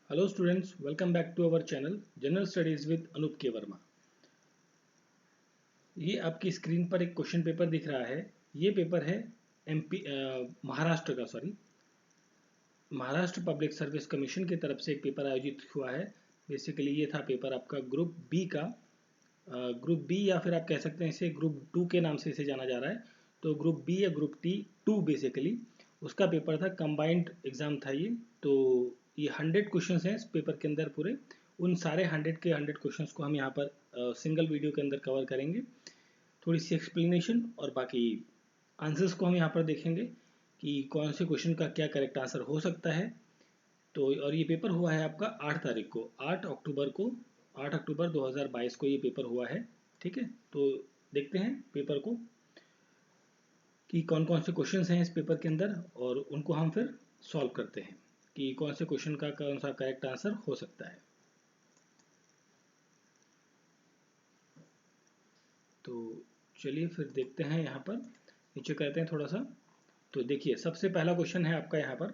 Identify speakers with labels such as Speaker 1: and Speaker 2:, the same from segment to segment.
Speaker 1: Hello students, welcome back to our channel General Studies with Anup K Verma। ये आपकी screen पर एक question paper दिख रहा है। ये पेपर है एमपी महाराष्ट्र का महाराष्ट्र पब्लिक सर्विस कमीशन की तरफ से एक पेपर आयोजित हुआ है। बेसिकली ये था पेपर आपका ग्रुप बी का, ग्रुप बी या फिर आप कह सकते हैं इसे ग्रुप 2 के नाम से इसे जाना जा रहा है। तो ग्रुप बी या ग्रुप टी 2 बेसिकली उसका पेपर था, कंबाइंड एग्जाम था ये। तो ये 100 क्वेश्चंस हैं इस पेपर के अंदर पूरे। उन सारे 100 के 100 क्वेश्चंस को हम यहाँ पर सिंगल वीडियो के अंदर कवर करेंगे। थोड़ी सी एक्सप्लेनेशन और बाकी आंसर्स को हम यहाँ पर देखेंगे कि कौन से क्वेश्चन का क्या करेक्ट आंसर हो सकता है। तो और ये पेपर हुआ है आपका 8 तारीख को, 8 अक्टूबर 2022 को ये पेपर हुआ है। ठीक है, तो देखते हैं पेपर को कि कौन कौन से क्वेश्चंस हैं इस पेपर के अंदर और उनको हम फिर सॉल्व करते हैं कि कौन से क्वेश्चन का कौन सा करेक्ट आंसर हो सकता है। तो चलिए फिर देखते हैं, यहाँ पर नीचे करते हैं थोड़ा सा। तो देखिए सबसे पहला क्वेश्चन है आपका यहाँ पर,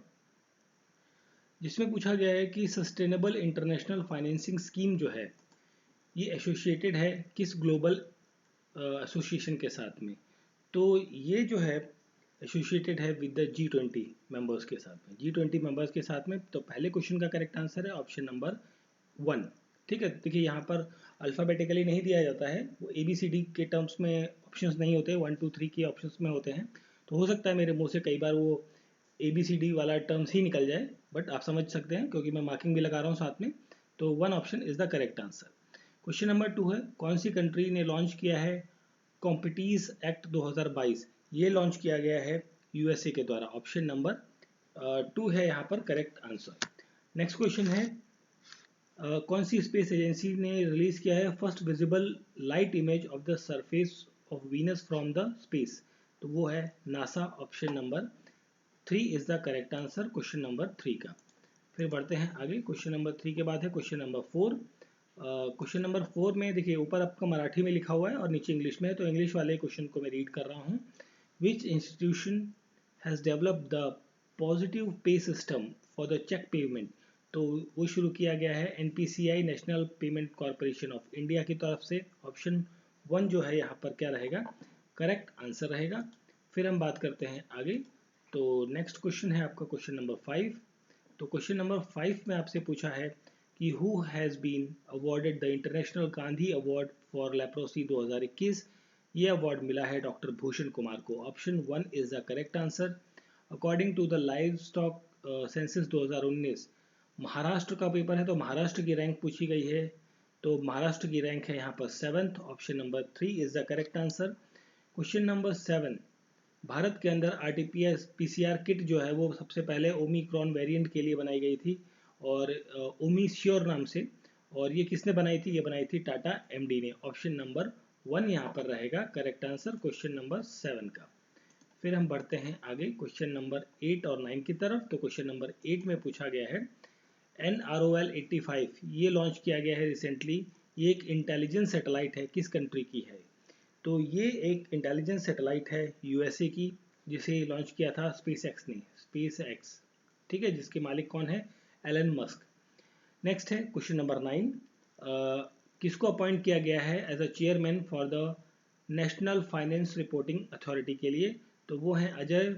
Speaker 1: जिसमें पूछा गया है कि सस्टेनेबल इंटरनेशनल फाइनेंसिंग स्कीम जो है ये एसोसिएटेड है किस ग्लोबल एसोसिएशन के साथ में। तो ये जो है एसोसिएटेड है विद द G20 मेंबर्स के साथ में, G20 मेंबर्स के साथ में। तो पहले क्वेश्चन का करेक्ट आंसर है ऑप्शन नंबर 1। ठीक है, देखिए यहाँ पर अल्फ़ाबेटिकली नहीं दिया जाता है, वो ABCD के टर्म्स में ऑप्शंस नहीं होते, 1 2 3 के ऑप्शंस में होते हैं। तो हो सकता है मेरे मुंह से कई बार वो ABCD वाला टर्म्स ही निकल जाए, बट आप समझ सकते हैं क्योंकि मैं मार्किंग भी लगा रहा हूँ साथ में। तो 1 option is the correct answer. Question number 2 है, कौन सी कंट्री ने लॉन्च किया है कॉम्पिटीज एक्ट 2022। ये लॉन्च किया गया है USA के द्वारा। ऑप्शन नंबर 2 है यहाँ पर करेक्ट आंसर। नेक्स्ट क्वेश्चन है, कौन सी स्पेस एजेंसी ने रिलीज किया है first visible light image of the surface of Venus from the space. तो वो है NASA. Option number 3 is the correct answer question number 3 का। फिर बढ़ते हैं आगे, क्वेश्चन नंबर 3 के बाद है क्वेश्चन नंबर 4। क्वेश्चन नंबर 4 में देखिए ऊपर आपका मराठी में लिखा हुआ है और नीचे इंग्लिश में है, तो इंग्लिश वाले क्वेश्चन को मैं रीड कर रहा हूँ। Which institution has developed the positive pay system for the cheque payment. तो वो शुरू किया गया है NPCI, national payment corporation of India की तरफ से। ऑप्शन 1 जो है यहाँ पर क्या रहेगा, करेक्ट आंसर रहेगा। फिर हम बात करते हैं आगे। तो नेक्स्ट क्वेश्चन है आपका क्वेश्चन नंबर 5। तो क्वेश्चन नंबर 5 में आपसे पूछा है कि who has been awarded the international Gandhi award for leprosy 2021। ये अवार्ड मिला है डॉक्टर भूषण कुमार को। Option 1 is the correct answer. According to the livestock census 2019, Maharashtra का पेपर है तो महाराष्ट्र की रैंक पूछी गई है। तो महाराष्ट्र की रैंक है यहाँ पर 7th। Option number 3 is the correct answer. Question number 7, Bharat के अंदर RT-PCR किट जो है वो सबसे पहले ओमिक्रॉन वेरिएंट के लिए बनाई गई थी और ओमिश्योर नाम से। और ये किसने बनाई थी, ये बनाई थी टाटा MD ने। ऑप्शन नंबर 1 यहाँ पर रहेगा करेक्ट आंसर क्वेश्चन नंबर 7 का। फिर हम बढ़ते हैं आगे क्वेश्चन नंबर 8 और 9 की तरफ। तो क्वेश्चन नंबर 8 में पूछा गया है NROL 85 ये लॉन्च किया गया है रिसेंटली। ये एक इंटेलिजेंस सैटेलाइट है, किस कंट्री की है। तो ये एक इंटेलिजेंस सैटेलाइट है USA की, जिसे लॉन्च किया था SpaceX ने, SpaceX। ठीक है, जिसके मालिक कौन है, एलन मस्क। नेक्स्ट है क्वेश्चन नंबर 9, किसको अपॉइंट किया गया है as a chairman for the National Finance Reporting Authority के लिए। तो वो है Ajay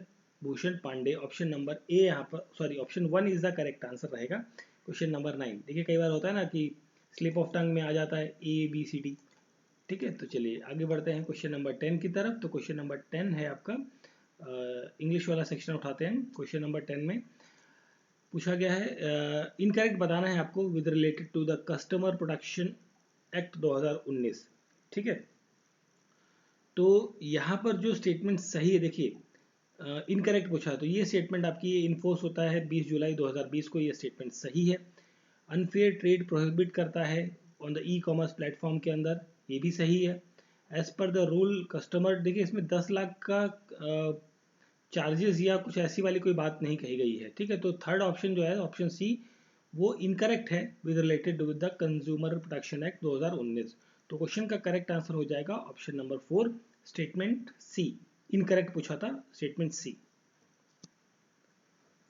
Speaker 1: Bhushan Pandey. Option number A यहाँ पर, sorry option 1 is the correct answer रहेगा क्वेश्चन नंबर 9। देखिए कई बार होता है ना कि स्लिप ऑफ टंग में आ जाता है ABCD। ठीक है, तो चलिए आगे बढ़ते हैं क्वेश्चन नंबर 10 की तरफ। तो क्वेश्चन नंबर 10 है आपका, इंग्लिश वाला सेक्शन उठाते हैं। क्वेश्चन नंबर 10 में पूछा गया है, इनकरेक्ट बताना है आपको with related to the Customer Protection Act 2019। ठीक है, तो यहाँ पर जो स्टेटमेंट सही है, देखिए इनकरेक्ट पूछा तो ये स्टेटमेंट आपकी इन्फोर्स होता है 20 जुलाई 2020 को, ये स्टेटमेंट सही है। अनफेयर ट्रेड प्रोहिबिट करता है ऑन द ई-कॉमर्स प्लेटफॉर्म के अंदर, ये भी सही है। As per the rule customer, देखिए इसमें 10 लाख का चार्जेस या कुछ ऐसी वाली कोई बात नहीं कही गई है। ठीक है, तो थर्ड ऑप्शन जो है ऑप्शन सी वो इनकरेक्ट है with related with the consumer protection Act 2019। तो क्वेश्चन का करेक्ट आंसर हो जाएगा option number 4 statement C. Incorrect पूछा था स्टेटमेंट सी।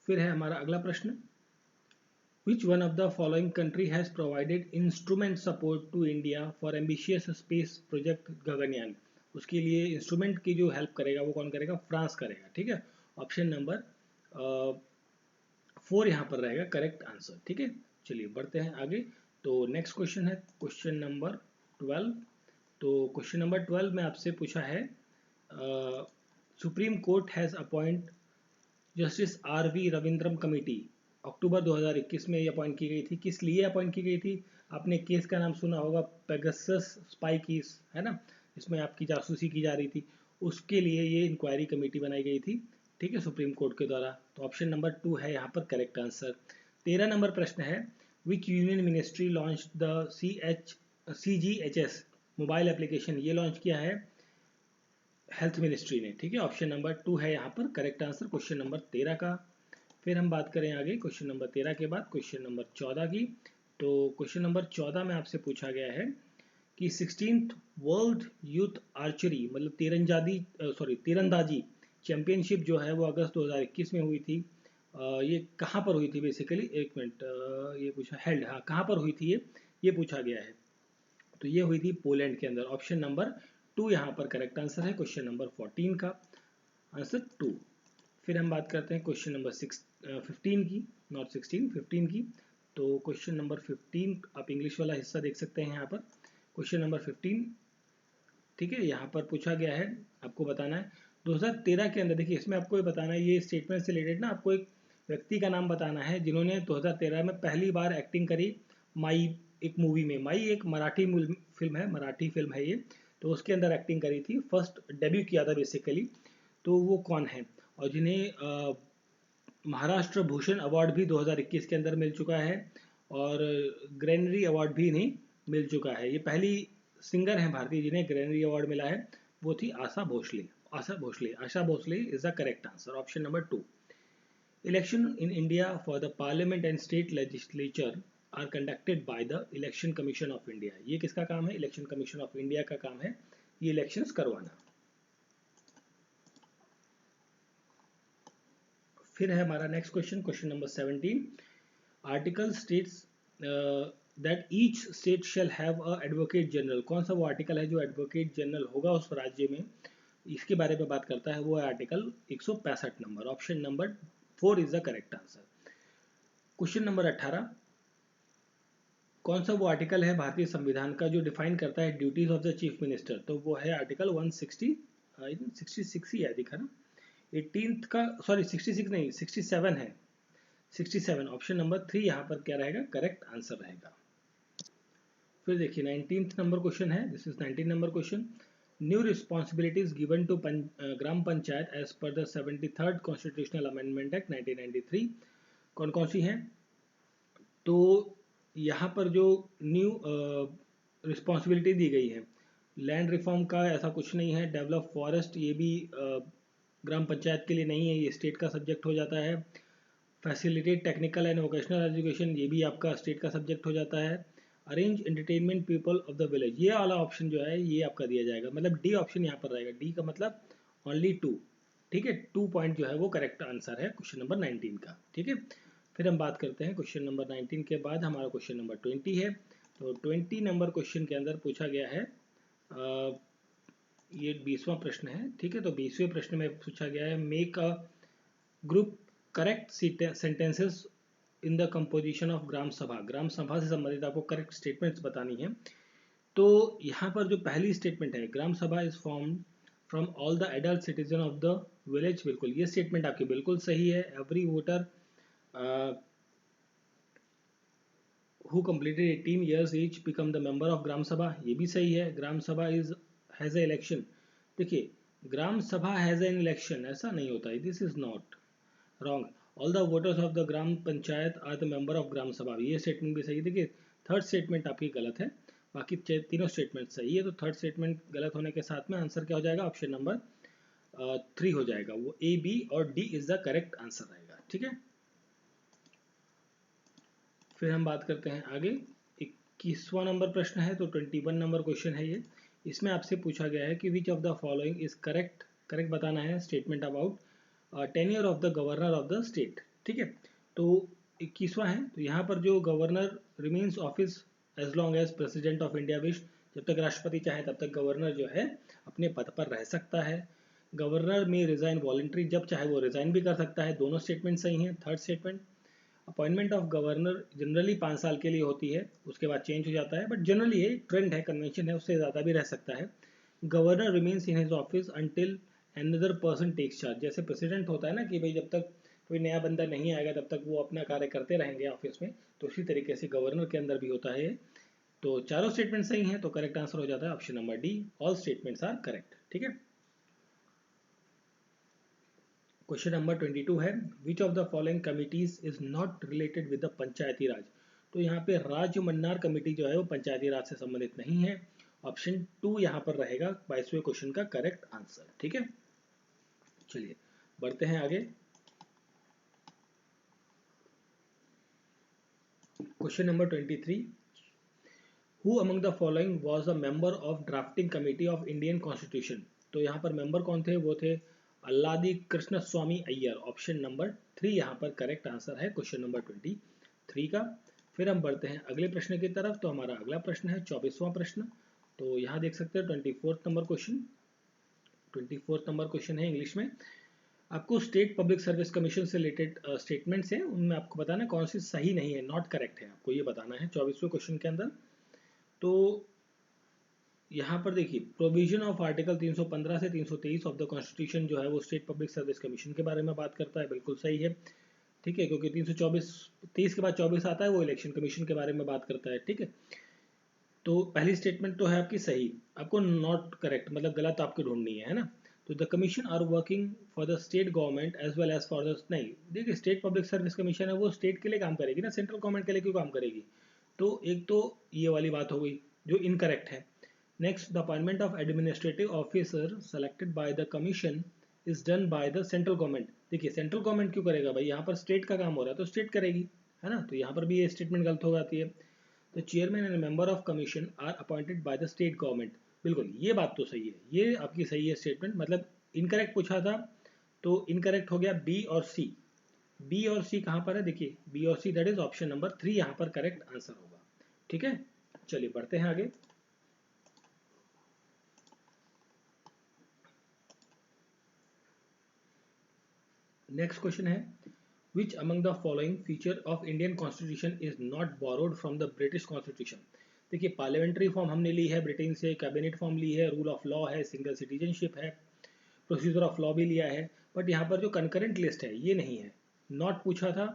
Speaker 1: फिर है हमारा अगला प्रश्न, Which one of the following country has provided instrument support to India for ambitious space project Gaganyaan? उसके लिए इंस्ट्रूमेंट की जो हेल्प करेगा वो कौन करेगा? फ्रांस करेगा, ठीक है। ऑप्शन नंबर 4 यहाँ पर रहेगा करेक्ट आंसर, ठीक है। चलिए बढ़ते हैं आगे। तो नेक्स्ट क्वेश्चन है क्वेश्चन नंबर 12। तो क्वेश्चन नंबर 12 में आपसे पूछा है supreme court has appoint justice R.V. Raveendran committee October 2021 में ये अपॉइंट की गई थी। किस लिए अपॉइंट की गई थी? आपने केस का नाम सुना होगा, पेगासस स्पाई केस, है ना, इसमें आपकी जासूसी की जा रही थी, उसके लिए ये इंक्वायरी कमेटी बनाई गई थी, ठीक है, सुप्रीम कोर्ट के द्वारा। तो ऑप्शन नंबर 2 है यहाँ पर करेक्ट आंसर। 13 नंबर प्रश्न है विच union ministry launch the CGHS mobile application? ये लॉन्च किया है हेल्थ मिनिस्ट्री ने, ठीक है। ऑप्शन नंबर 2 है यहाँ पर करेक्ट आंसर क्वेश्चन नंबर 13 का। फिर हम बात करें आगे क्वेश्चन नंबर 13 के बाद क्वेश्चन नंबर 14 की। तो क्वेश्चन नंबर 14 में आपसे पूछा गया है कि 16th वर्ल्ड यूथ आर्चरी मतलब तीरंदाजी चैंपियनशिप जो है वो अगस्त 2021 में हुई थी। ये कहाँ पर हुई थी बेसिकली? एक मिनट, ये पूछा हेल्ड, हाँ कहाँ पर हुई थी ये पूछा गया है। तो ये हुई थी पोलैंड के अंदर। ऑप्शन नंबर 2 यहाँ पर करेक्ट आंसर है क्वेश्चन नंबर 14 का आंसर 2। फिर हम बात करते हैं क्वेश्चन नंबर 15 की, नॉट 16, 15 की। तो क्वेश्चन नंबर 15 आप इंग्लिश वाला हिस्सा देख सकते हैं यहाँ पर। क्वेश्चन नंबर 15, ठीक है, यहाँ पर पूछा गया है, आपको बताना है 2013 के अंदर। देखिए इसमें आपको ये बताना है, ये स्टेटमेंट से रिलेटेड ना, आपको एक व्यक्ति का नाम बताना है जिन्होंने 2013 में पहली बार एक्टिंग करी माई एक मूवी में। माई एक मराठी फिल्म है, मराठी फिल्म है ये, तो उसके अंदर एक्टिंग करी थी, फर्स्ट डेब्यू किया था बेसिकली। तो वो कौन है? और जिन्हें महाराष्ट्र भूषण अवार्ड भी 2021 के अंदर मिल चुका है और ग्रैनरी अवार्ड भी इन्हें मिल चुका है। ये पहली सिंगर हैं भारतीय जिन्हें ग्रैनरी अवार्ड मिला है, वो थी Asha Bhosle. Asha Bhosle is the correct answer option number 2। Election in India for the parliament and state legislature are conducted by the election commission of India. ये किसका काम है? इलेक्शन कमीशन ऑफ इंडिया का काम है ये इलेक्शंस करवाना। फिर है हमारा next question, question number 17। Article states that each state shall have a advocate general. कौन सा वो आर्टिकल है जो एडवोकेट जनरल होगा उस राज्य में, इसके बारे में बात करता है, वो है article 165 number. Option number 4 is the correct answer. Question number 18, कौन सा वो आर्टिकल है भारतीय संविधान का जो डिफाइन करता है duties of the chief minister? तो वो है आर्टिकल 160, आई थिंक 66 ही है, दिखा ना 18th का, सॉरी 66 नहीं 67 है, 67। ऑप्शन नंबर 3 यहाँ पर क्या रहेगा? करेक्ट आंसर रहेगा। फिर देखिए 19th नंबर क्वेश्चन है, this is 19 number question. New responsibilities given to gram panchayat as per the 73rd constitutional amendment act 1993 कौन कौन सी हैं? तो यहाँ पर जो न्यू रिस्पॉन्सिबिलिटी दी गई है, लैंड रिफॉर्म का ऐसा कुछ नहीं है, डेवलप फॉरेस्ट ये भी ग्राम पंचायत के लिए नहीं है, ये स्टेट का सब्जेक्ट हो जाता है। Facilitate technical and vocational education ये भी आपका स्टेट का सब्जेक्ट हो जाता है। Arrange entertainment people of the village, ये वाला ऑप्शन जो है ये आपका दिया जाएगा, मतलब डी ऑप्शन यहाँ पर रहेगा। डी का मतलब ओनली 2, ठीक है, 2 पॉइंट जो है वो करेक्ट आंसर है क्वेश्चन नंबर 19 का, ठीक है। फिर हम बात करते हैं क्वेश्चन नंबर 19 के बाद हमारा क्वेश्चन नंबर 20 है। तो 20 नंबर क्वेश्चन के अंदर पूछा गया है, ये 20वां प्रश्न है, ठीक है। तो 20वें प्रश्न में पूछा गया है make a group correct sentences in the composition of gram sabha. Gram सभा से संबंधित आपको करेक्ट स्टेटमेंट्स बतानी है। तो यहाँ पर जो पहली स्टेटमेंट है, gram sabha is form from all the adult citizen of the village, बिल्कुल ये स्टेटमेंट आपकी बिल्कुल सही है। Every voter who completed 18 years age become the member of gram sabha, ये भी सही है। Gram sabha is has a election, देखिए ग्राम सभा हैज एन इलेक्शन ऐसा नहीं होता है, this is not wrong. All the voters of the gram panchayat are the member of gram sabha, ये स्टेटमेंट भी सही है। देखिए थर्ड स्टेटमेंट आपकी गलत है, बाकी तीनों स्टेटमेंट सही है। तो थर्ड स्टेटमेंट गलत होने के साथ में आंसर क्या हो जाएगा? ऑप्शन नंबर 3 हो जाएगा, वो ए बी और D is the correct answer रहेगा, ठीक है। फिर हम बात करते हैं आगे, 21वां नंबर प्रश्न है, तो 21 नंबर क्वेश्चन है ये। इसमें आपसे पूछा गया है कि which of the following is correct, correct बताना है statement about tenure of the governor of the state, ठीक है। तो 21वां है। तो यहाँ पर जो governor remains office as long as president of India wish, जब तक राष्ट्रपति चाहे तब तक गवर्नर जो है अपने पद पर रह सकता है। गवर्नर में रिजाइन वॉलंटरी, जब चाहे वो रिजाइन भी कर सकता है। दोनों स्टेटमेंट सही हैं। Third statement, appointment of governor generally 5 साल के लिए होती है, उसके बाद चेंज हो जाता है, बट जनरली ये ट्रेंड है, कन्वेंशन है, उससे ज़्यादा भी रह सकता है। Governor remains in his office until another person takes charge, जैसे प्रेसिडेंट होता है ना कि भाई जब तक कोई नया बंदा नहीं आएगा तब तक वो अपना कार्य करते रहेंगे ऑफिस में, तो उसी तरीके से गवर्नर के अंदर भी होता है। तो चारों स्टेटमेंट सही हैं, तो करेक्ट आंसर हो जाता है option number D, all statements are correct. ठीक है। क्वेश्चन नंबर 22 है, which of the following committees is not related with the panchayati raj. तो यहाँ पे राज्य मन्नार कमेटी जो है वो पंचायती राज से संबंधित नहीं है। ऑप्शन 2 यहाँ पर रहेगा 22वें क्वेश्चन का करेक्ट आंसर। ठीक है, चलिए बढ़ते हैं आगे। Question number 23, who among the following was a member of drafting committee of Indian constitution. तो यहाँ पर मेंबर कौन थे, वो थे अल्लादी कृष्ण स्वामी अय्यर। ऑप्शन नंबर 3 यहाँ पर करेक्ट आंसर है क्वेश्चन नंबर 23 का। फिर हम बढ़ते हैं अगले प्रश्न की तरफ। तो हमारा अगला प्रश्न है 24वां प्रश्न। तो यहाँ देख सकते हैं 24 नंबर क्वेश्चन, 24 नंबर क्वेश्चन है इंग्लिश में। आपको स्टेट पब्लिक सर्विस कमीशन से रिलेटेड स्टेटमेंट्स हैं, उनमें आपको बताना कौन सी सही नहीं है, नॉट करेक्ट है, आपको ये बताना है 24वें क्वेश्चन के अंदर। तो यहाँ पर देखिए, प्रोविजन ऑफ आर्टिकल 315 से 323 ऑफ द कॉन्स्टिट्यूशन जो है वो स्टेट पब्लिक सर्विस कमीशन के बारे में बात करता है, बिल्कुल सही है। ठीक है, क्योंकि 324 23 के बाद 24 आता है, वो इलेक्शन कमीशन के बारे में बात करता है। ठीक है, तो पहली स्टेटमेंट तो है आपकी सही, आपको नॉट करेक्ट मतलब गलत आपको ढूंढनी है ना। तो the commission are working for the state government as well as for the, नहीं देखिए स्टेट पब्लिक सर्विस कमीशन है वो स्टेट के लिए काम करेगी ना, सेंट्रल गवर्नमेंट के लिए क्यों काम करेगी। तो एक तो ये वाली बात हो गई जो इनकरेक्ट है। Next, the appointment of administrative officer selected by the commission is done by the central government. देखिए सेंट्रल गवर्नमेंट क्यों करेगा भाई, यहाँ पर स्टेट का काम हो रहा है तो स्टेट करेगी, है ना। तो यहाँ पर भी ये स्टेटमेंट गलत हो जाती है। तो chairman and member of commission are appointed by the state government, बिल्कुल ये बात तो सही है, ये आपकी सही है स्टेटमेंट। मतलब इनकरेक्ट पूछा था तो इनकरेक्ट हो गया बी और सी। बी और सी कहाँ पर है, देखिए बी और C, that is option number 3 यहाँ पर करेक्ट आंसर होगा। ठीक है, चलिए बढ़ते हैं आगे। नेक्स्ट क्वेश्चन है, which among the following feature of Indian constitution is not borrowed from the British constitution. देखिए पार्लियामेंट्री फॉर्म हमने ली है ब्रिटेन से, कैबिनेट फॉर्म ली है, रूल ऑफ लॉ है, सिंगल सिटीजनशिप है, प्रोसीजर ऑफ लॉ भी लिया है, बट यहाँ पर जो कंकरेंट लिस्ट है ये नहीं है। नॉट पूछा था,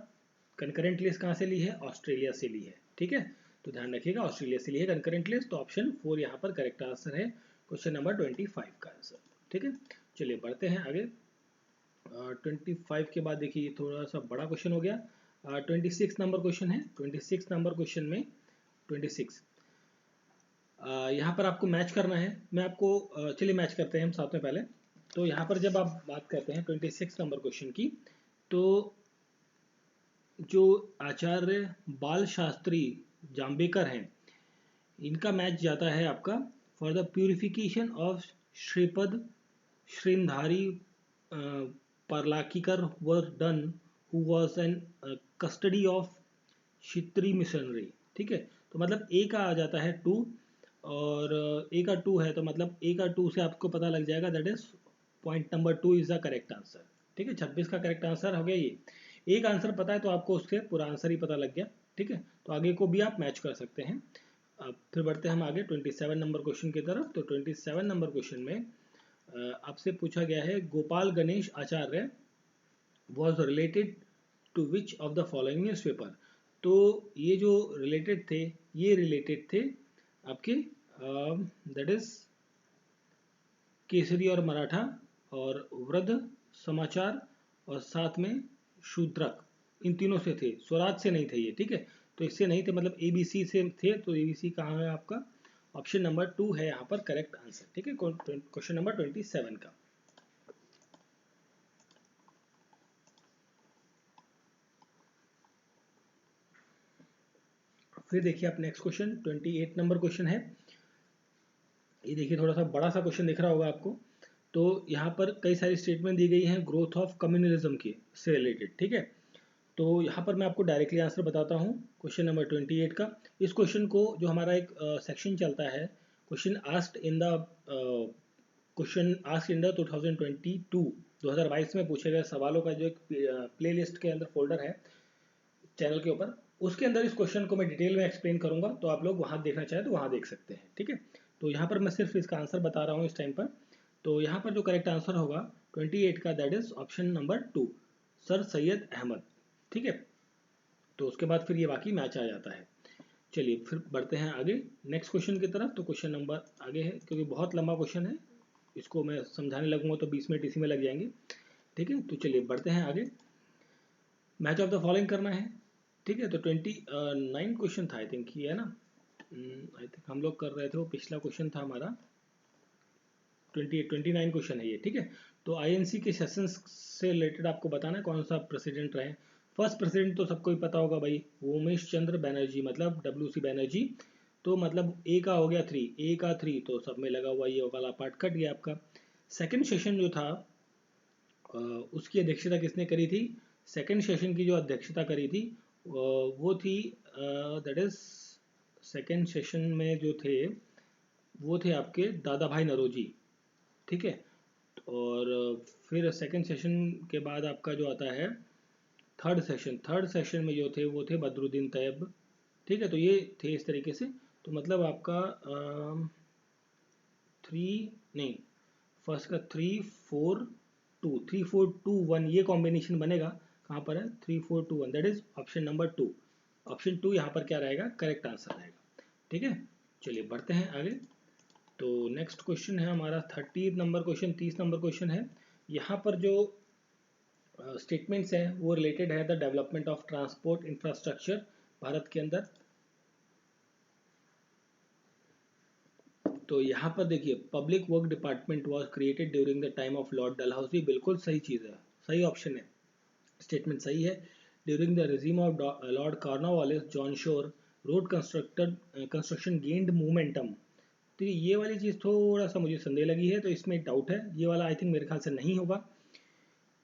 Speaker 1: कंकरेंट लिस्ट कहाँ से ली है, ऑस्ट्रेलिया से ली है। ठीक है, तो ध्यान रखिएगा ऑस्ट्रेलिया से ली है कंकरेंट लिस्ट। तो ऑप्शन 4 यहाँ पर करेक्ट आंसर है क्वेश्चन नंबर 25 का आंसर। ठीक है, चलिए बढ़ते हैं आगे। 25 के बाद देखिए थोड़ा सा बड़ा क्वेश्चन हो गया। 26 नंबर क्वेश्चन है। 26 नंबर क्वेश्चन में 26 यहाँ पर आपको मैच करना है। मैं आपको चलिए मैच करते हैं हम साथ में पहले। तो यहाँ पर जब आप बात करते हैं 26 नंबर क्वेश्चन की, तो जो आचार्य बाल शास्त्री जाम्बेकर हैं, इनका मैच जाता है आपका for the purification of Shripad Shrimadhari Parlakikar were done, who was an custody of Shitri missionary। ठीक है, तो मतलब ए का आ जाता है 2 और ए का 2 है, तो मतलब ए का 2 से आपको पता लग जाएगा, that is point number 2 is the correct answer. ठीक है, 26 का करेक्ट आंसर हो गया ये। एक आंसर पता है तो आपको उसके पूरा आंसर ही पता लग गया। ठीक है, तो आगे को भी आप मैच कर सकते हैं। अब फिर बढ़ते हैं हम आगे 27 नंबर क्वेश्चन की तरफ। तो 27 नंबर क्वेश्चन में आपसे पूछा गया है, Gopal Ganesh Acharya was related to which of the following newspaper. तो ये जो रिलेटेड थे, ये रिलेटेड थे आपके दैट इज केसरी और मराठा और वृद्ध समाचार और साथ में शूद्रक, इन तीनों से थे, स्वराज से नहीं थे ये। ठीक है, तो इससे नहीं थे, मतलब एबीसी से थे। तो एबीसी कहाँ है आपका, ऑप्शन नंबर 2 है यहाँ पर करेक्ट आंसर। ठीक है, क्वेश्चन नंबर 27 का। फिर देखिए आप नेक्स्ट क्वेश्चन 28 नंबर क्वेश्चन है। ये देखिए थोड़ा सा बड़ा सा क्वेश्चन दिख रहा होगा आपको। तो यहाँ पर कई सारी स्टेटमेंट दी गई हैं ग्रोथ ऑफ कम्युनलिज्म के से रिलेटेड। ठीक है, तो यहाँ पर मैं आपको डायरेक्टली आंसर बताता हूँ क्वेश्चन नंबर 28 का। इस क्वेश्चन को जो हमारा एक सेक्शन चलता है, क्वेश्चन आस्क्ड इन द 2022 में पूछे गए सवालों का जो एक प्लेलिस्ट के अंदर फोल्डर है चैनल के ऊपर, उसके अंदर इस क्वेश्चन को मैं डिटेल में एक्सप्लेन करूंगा, तो आप लोग वहां देखना चाहें तो वहां देख सकते हैं। ठीक है, तो यहाँ पर मैं सिर्फ इसका आंसर बता रहा हूँ इस टाइम पर। तो यहाँ पर जो करेक्ट आंसर होगा 28 का, that is option number 2, sir Syed Ahmad. ठीक है, तो उसके बाद फिर ये बाकी मैच आ जाता है। चलिए फिर बढ़ते हैं आगे नेक्स्ट क्वेश्चन की तरफ। तो क्वेश्चन नंबर आगे है, क्योंकि बहुत लंबा क्वेश्चन है, इसको मैं समझाने लगूंगा तो 20 मिनट इसी में लग जाएंगे। ठीक है, तो चलिए बढ़ते हैं आगे। मैच ऑफ द फॉलोइंग करना है। ठीक है, तो 29 क्वेश्चन था आई थिंक, ये है ना, आई थिंक हम लोग कर रहे थे, वो पिछला क्वेश्चन था हमारा 29 क्वेश्चन है ये। ठीक है, तो आईएनसी के सेशंस से रिलेटेड आपको बताना है कौन सा प्रेसिडेंट रहे। फर्स्ट प्रेसिडेंट तो सबको ही पता होगा भाई, उमेश चंद्र बनर्जी, मतलब WC बनर्जी। तो मतलब ए का हो गया 3, ए का 3, तो सब में लगा हुआ ये वाला पार्ट कट गया आपका। सेकंड सेशन जो था उसकी अध्यक्षता किसने करी थी? सेकंड सेशन की जो अध्यक्षता करी थी वो थी, दैट इज सेकंड सेशन में जो थे वो थे आपके दादा भाई नौरोजी। ठीक है, और फिर सेकंड सेशन के बाद आपका जो आता है थर्ड सेशन में जो थे वो थे बदरुद्दीन तैयब। ठीक है, तो ये थे इस तरीके से। तो मतलब आपका 3 नहीं, फर्स्ट का 3 4 2 ये कॉम्बिनेशन बनेगा। कहाँ पर है? 3 4 2 1, that is option number 2। Option 2 यहाँ पर क्या रहेगा? करेक्ट आंसर रहेगा। ठीक है, चलिए बढ़ते हैं आगे। तो नेक्स्ट क्वेश्चन है हमारा 30 नंबर क्वेश्चन, 30 नंबर क्वेश्चन है। यहाँ पर जो स्टेटमेंट्स हैं वो रिलेटेड है the development of transport infrastructure Bharat के अंदर। तो यहाँ पर देखिए, public work department was created during the time of Lord Dalhousie. बिल्कुल सही चीज़ है, सही ऑप्शन है, स्टेटमेंट सही है। During the regime of Lord Cornwallis John Shore road construction gained momentum. तो ये वाली चीज़ थोड़ा सा मुझे संदेह लगी है, तो इसमें डाउट है, ये वाला आई थिंक मेरे ख्याल से नहीं होगा।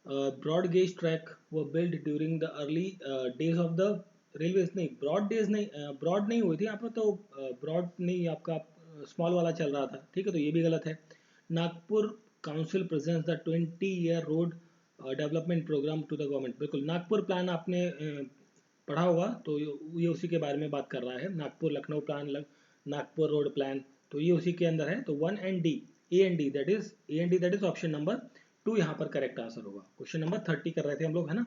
Speaker 1: ब्रॉड गेज ट्रैक वो build during the early days of the railways. नहीं, ब्रॉड डेज नहीं, ब्रॉड नहीं हुई थी यहाँ पर, तो ब्रॉड नहीं, आपका स्मॉल वाला चल रहा था। ठीक है, तो ये भी गलत है। Nagpur council presents the 20-year road development programme to the government. बिल्कुल, नागपुर प्लान आपने पढ़ा होगा, तो ये उसी के बारे में बात कर रहा है। Nagpur Lucknow plan, Nagpur road plan, तो ये उसी के अंदर है। तो 1 and D, A and D, that is option number 2 यहाँ पर करेक्ट आंसर होगा। क्वेश्चन नंबर 30 कर रहे थे हम लोग, है ना।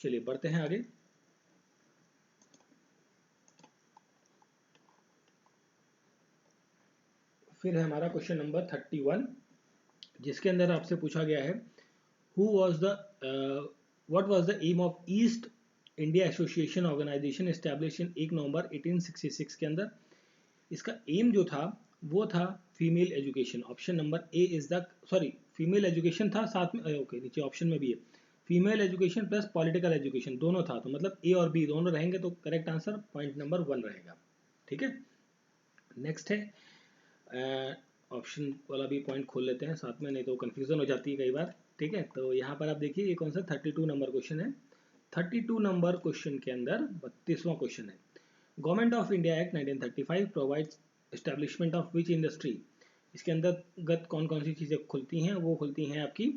Speaker 1: चलिए बढ़ते हैं आगे। फिर है हमारा क्वेश्चन नंबर 31, जिसके अंदर आपसे पूछा गया है who was the what was the aim of East India Association organisation establish in 1 November 1866 के अंदर। इसका एम जो था वो था female education. Option number A is the, sorry, female education था साथ में, ओके नीचे ऑप्शन में भी है female education plus political education, दोनों था, तो मतलब ए और बी दोनों रहेंगे, तो करेक्ट आंसर पॉइंट नंबर 1 रहेगा। ठीक है, नेक्स्ट है ऑप्शन वाला भी पॉइंट खोल लेते हैं साथ में, नहीं तो कंफ्यूजन हो जाती है कई बार। ठीक है, तो यहाँ पर आप देखिए ये कौन सा 32 नंबर क्वेश्चन है। 32 नंबर क्वेश्चन के अंदर 32वां क्वेश्चन है, government of India act 1935 provides establishment of which industry. इसके अंतर्गत कौन कौन सी चीज़ें खुलती हैं? वो खुलती हैं आपकी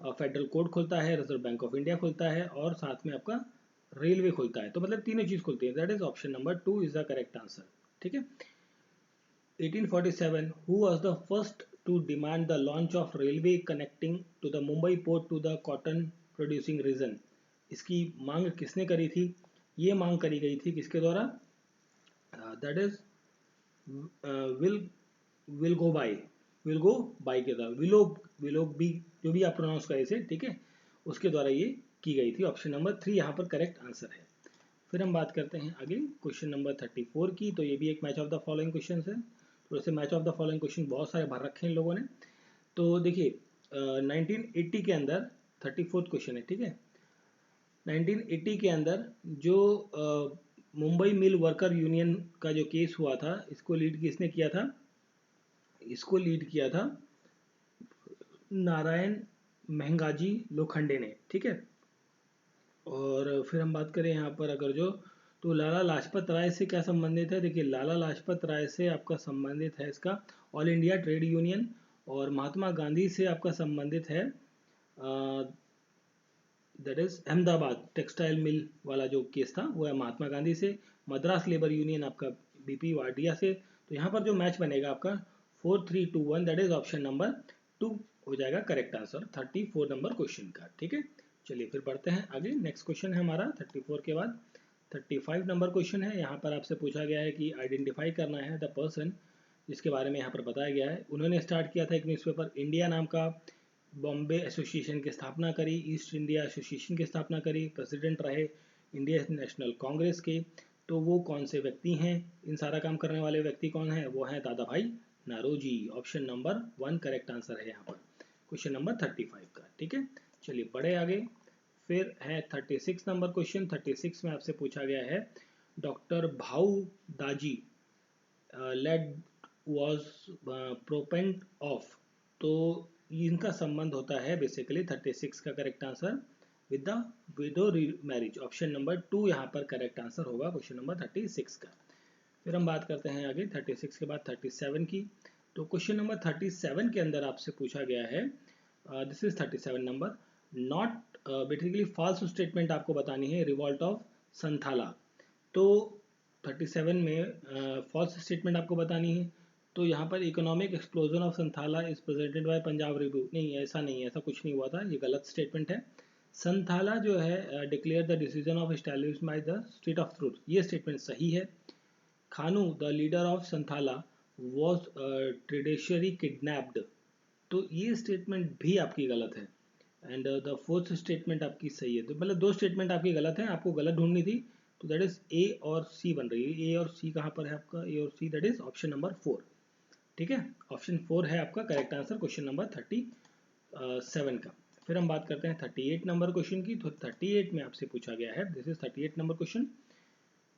Speaker 1: फेडरल कोड खुलता है, रिजर्व बैंक ऑफ इंडिया खुलता है, और साथ में आपका रेलवे खुलता है। तो मतलब तीनों चीज़ खुलती है, that is option number 2 is the correct answer. ठीक है, 1847 who was the first to demand the launch of railway connecting to the Mumbai port to the cotton producing region। इसकी मांग किसने करी थी? ये मांग करी गई थी किसके द्वारा? That is will will go by, will go by के द्वारा, विलो बी, जो भी आप प्रोनाउंस करें इसे, ठीक है, उसके द्वारा ये की गई थी। ऑप्शन नंबर 3 यहाँ पर करेक्ट आंसर है। फिर हम बात करते हैं अगले क्वेश्चन नंबर 34 की। तो ये भी एक match of the following question है। तो ऐसे match of the following question बहुत सारे भर रखे हैं इन लोगों ने। तो देखिए 1980 के अंदर 34th क्वेश्चन है। ठीक है, 1980 के अंदर जो मुंबई मिल वर्कर यूनियन का जो केस हुआ था, इसको लीड किसने किया था? इसको लीड किया था नारायण महंगाजी लोखंडे ने। ठीक है, और फिर हम बात करें यहाँ पर अगर जो, तो लाला लाजपत राय से क्या संबंधित है? देखिए लाला लाजपत राय से आपका संबंधित है इसका ऑल इंडिया ट्रेड यूनियन, और महात्मा गांधी से आपका संबंधित है that is Ahmedabad textile mill वाला जो केस था वो है महात्मा गांधी से। मद्रास लेबर यूनियन आपका बीपी वाडिया से। तो यहाँ पर जो मैच बनेगा आपका 4321, दैट इज ऑप्शन नंबर 2 हो जाएगा करेक्ट आंसर 34 नंबर क्वेश्चन का। ठीक है, चलिए फिर बढ़ते हैं आगे। नेक्स्ट क्वेश्चन है हमारा 34 के बाद 35 नंबर क्वेश्चन है। यहाँ पर आपसे पूछा गया है कि आइडेंटिफाई करना है द पर्सन जिसके बारे में यहाँ पर बताया गया है। उन्होंने स्टार्ट किया था एक न्यूज़पेपर इंडिया नाम का, बॉम्बे एसोसिएशन की स्थापना करी, ईस्ट इंडिया एसोसिएशन की स्थापना करी, प्रेसिडेंट रहे इंडियन नेशनल कांग्रेस के। तो वो कौन से व्यक्ति हैं? इन सारा काम करने वाले व्यक्ति कौन है? वो हैं Dadabhai Naoroji. Option number 1 correct answer है यहाँ पर क्वेश्चन नंबर 35 का। ठीक है, चलिए बढ़े आगे। फिर है 36 नंबर क्वेश्चन। 36 में आपसे पूछा गया है doctor Bhau Daji lead was proppant of. तो इनका संबंध होता है बेसिकली 36 का correct answer with the widow marriage. Option number 2 यहाँ पर करेक्ट आंसर होगा क्वेश्चन नंबर 36 का। फिर हम बात करते हैं आगे 36 के बाद 37 की। तो क्वेश्चन नंबर 37 के अंदर आपसे पूछा गया है this is 37 number, not basically false statement आपको बतानी है रिवॉल्ट ऑफ संथाला। तो 37 में फॉल्स स्टेटमेंट आपको बतानी है। तो यहाँ पर economic explosion of Santhala is presented by Punjab review, नहीं ऐसा नहीं है, ऐसा कुछ नहीं हुआ था, ये गलत स्टेटमेंट है। संथाला जो है declare the decision of established by the state of truth, ये स्टेटमेंट सही है। Khanu the leader of Santhala was treacherously kidnapped, तो ये स्टेटमेंट भी आपकी गलत है। एंड द फोर्थ स्टेटमेंट आपकी सही है। तो मतलब दो स्टेटमेंट आपकी गलत है, आपको गलत ढूंढनी थी। तो दैट इज ए और सी बन रही है। ए और सी कहाँ पर है आपका? ए और C that is option number 4। ठीक है, ऑप्शन 4 है आपका करेक्ट आंसर क्वेश्चन नंबर 37 का। फिर हम बात करते हैं 38 नंबर क्वेश्चन की। तो 38 में आपसे पूछा गया है, this is 38 number question,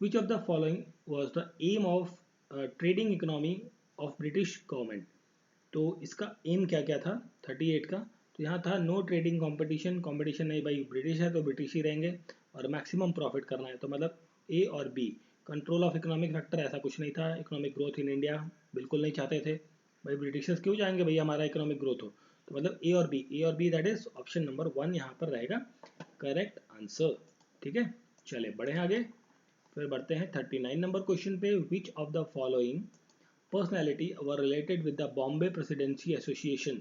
Speaker 1: which of the following was the aim of trading economy of British government. तो इसका एम क्या क्या था 38 का? तो यहाँ था नो ट्रेडिंग कंपटीशन, कंपटीशन नहीं भाई, ब्रिटिश है तो ब्रिटिश ही रहेंगे, और मैक्सिमम प्रॉफिट करना है। तो मतलब ए और B. Control of economic factor ऐसा कुछ नहीं था। इकोनॉमिक ग्रोथ इन इंडिया बिल्कुल नहीं चाहते थे भाई, ब्रिटिशर्स क्यों जाएंगे भैया हमारा इकोनॉमिक ग्रोथ हो। तो मतलब ए और बी, ए और B that is option number 1 यहाँ पर रहेगा करेक्ट आंसर। ठीक है, चले बढ़े आगे। फिर बढ़ते हैं 39 नंबर क्वेश्चन पे, विच of the following personality were related with the Bombay presidency association,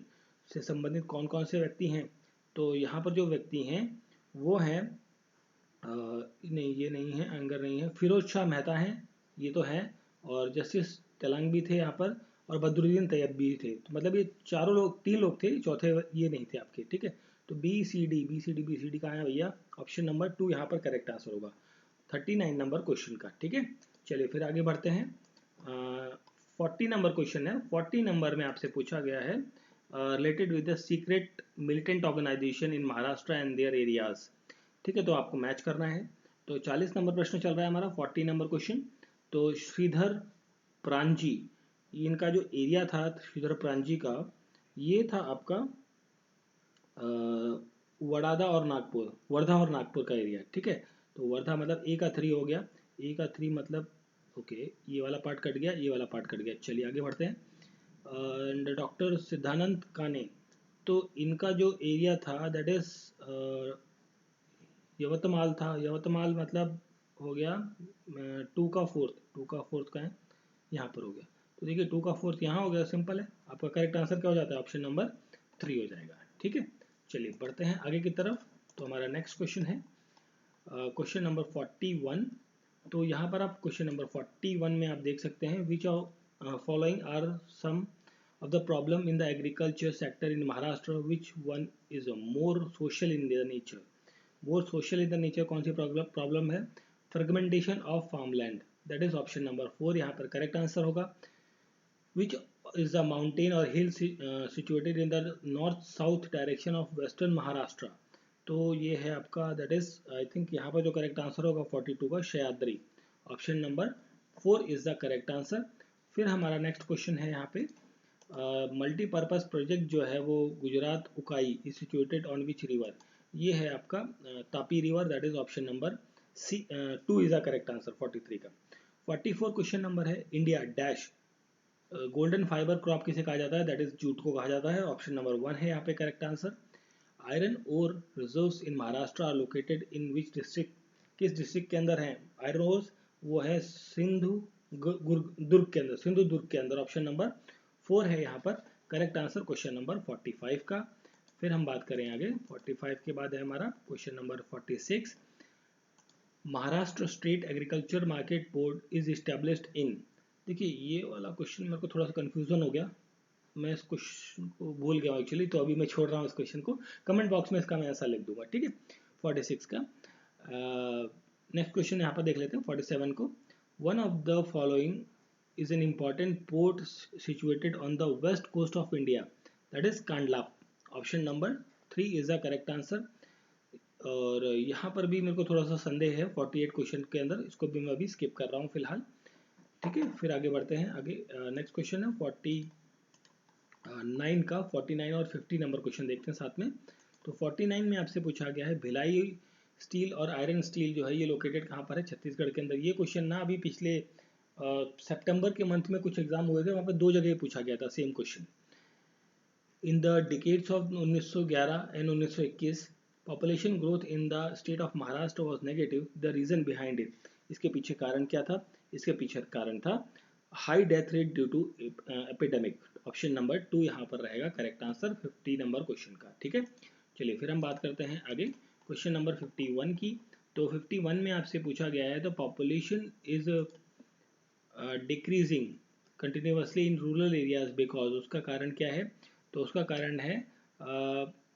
Speaker 1: से संबंधित कौन कौन से व्यक्ति हैं? तो यहाँ पर जो व्यक्ति हैं वो हैं नहीं ये नहीं है, एंगर नहीं है, फिरोज शाह मेहता हैं, ये तो हैं, और जस्टिस तेलंग भी थे यहाँ पर, और बदरुद्दीन तैयब भी थे। तो मतलब ये चारों लोग, 3 लोग थे, चौथे ये नहीं थे आपके। ठीक है, तो B C D B C D B C D कहाँ है भैया? ऑप्शन नंबर 2 यहाँ पर करेक्ट आंसर होगा 39 नंबर क्वेश्चन का। ठीक है, चलिए फिर आगे बढ़ते हैं। 40 नंबर क्वेश्चन है। 40 नंबर में आपसे पूछा गया है related with the secret militant organisation in Maharashtra and their areas. ठीक है, तो आपको मैच करना है। तो 40 नंबर प्रश्न चल रहा है हमारा, 40 नंबर क्वेश्चन। तो श्रीधर प्रांजी, इनका जो एरिया था श्रीधर प्रांजी का, ये था आपका वडादा और नागपुर, वर्धा और नागपुर का एरिया। ठीक है, तो वर्धा मतलब ए का 3 हो गया, ए का 3 मतलब ओके, ये वाला पार्ट कट गया, ये वाला पार्ट कट गया। चलिए आगे बढ़ते हैं। एंड डॉक्टर सिद्धानंद काने, तो इनका जो एरिया था दैट इज यवतमाल था। यवतमाल मतलब हो गया 2 का 4th, 2 का 4th का है यहाँ पर हो गया। तो देखिए 2 का 4th यहाँ हो गया, सिंपल है। आपका करेक्ट आंसर क्या हो जाता है? ऑप्शन नंबर 3 हो जाएगा। ठीक है, चलिए बढ़ते हैं आगे की तरफ। तो हमारा नेक्स्ट क्वेश्चन है क्वेश्चन नंबर 41। तो यहाँ पर आप क्वेश्चन नंबर 41 में आप देख सकते हैं, which following are some of the problem in the agriculture sector in Maharashtra, which one is more social in their nature? more social in the nature कौन सी प्रॉब्लम है? Fragmentation of farmland, that is option number 4 यहाँ पर correct answer होगा। which is the mountain or hill situated in the north south direction of western Maharashtra? तो ये है आपका that is I think यहाँ पर जो करेक्ट आंसर होगा 42 का Sahyadri. Option number 4 is the correct answer. फिर हमारा नेक्स्ट क्वेश्चन है यहाँ पे, मल्टीपर्पज़ प्रोजेक्ट जो है वो Gujarat Ukai is situated on which river. ये है आपका Tapi river, that is option number C, 2 is the correct answer 43 का। 44 क्वेश्चन नंबर है, India dash golden fibre crop किसे कहा जाता है, दैट इज जूट को कहा जाता है, ऑप्शन नंबर 1 है यहाँ पे correct answer. Iron ore reserves in Maharashtra are located in which district, किस डिस्ट्रिक्ट के अंदर है आयरन ओर्स, वो है सिंधु दुर्ग के अंदर, सिंधु दुर्ग के अंदर, ऑप्शन नंबर 4 है यहाँ पर करेक्ट आंसर क्वेश्चन नंबर 45 का। फिर हम बात करें आगे, 45 के बाद है हमारा question number 46, Maharashtra state agriculture market board is established in. देखिए ये वाला क्वेश्चन मेरे को थोड़ा सा कंफ्यूजन हो गया, मैं इस क्वेश्चन को भूल गया एक्चुअली, तो अभी मैं छोड़ रहा हूँ इस क्वेश्चन को, कमेंट बॉक्स में इसका मैं आंसर लिख दूंगा, ठीक है। 46 का नेक्स्ट क्वेश्चन यहाँ पर देख लेते हैं 47 को। One of the following is an important port situated on the west coast of India, that is Kandla, option number 3 is the correct answer. और यहाँ पर भी मेरे को थोड़ा सा संदेह है 48 क्वेश्चन के अंदर, इसको भी मैं अभी स्किप कर रहा हूँ फिलहाल, ठीक है। फिर आगे बढ़ते हैं, आगे नेक्स्ट क्वेश्चन है 49 का, 49 और 50 नंबर क्वेश्चन देखते हैं साथ में। तो 49 में आपसे पूछा गया है भिलाई स्टील और आयरन स्टील जो है ये लोकेटेड कहाँ पर है, छत्तीसगढ़ के अंदर। ये क्वेश्चन ना अभी पिछले सितंबर के मंथ में कुछ एग्जाम हुए थे, वहाँ पर 2 जगह पूछा गया था same question. In the decades of 1911 and 1921 population growth in the state of Maharashtra was negative, the reason behind it. इसके पीछे कारण क्या था, इसके पीछे कारण था high death rate due to epidemic, option number 2 यहाँ पर रहेगा करेक्ट आंसर 50 नंबर क्वेश्चन का, ठीक है। चलिए फिर हम बात करते हैं आगे क्वेश्चन नंबर 51 की। तो 51 में आपसे पूछा गया है the population is decreasing continuously in rural areas because, उसका कारण क्या है, तो उसका कारण है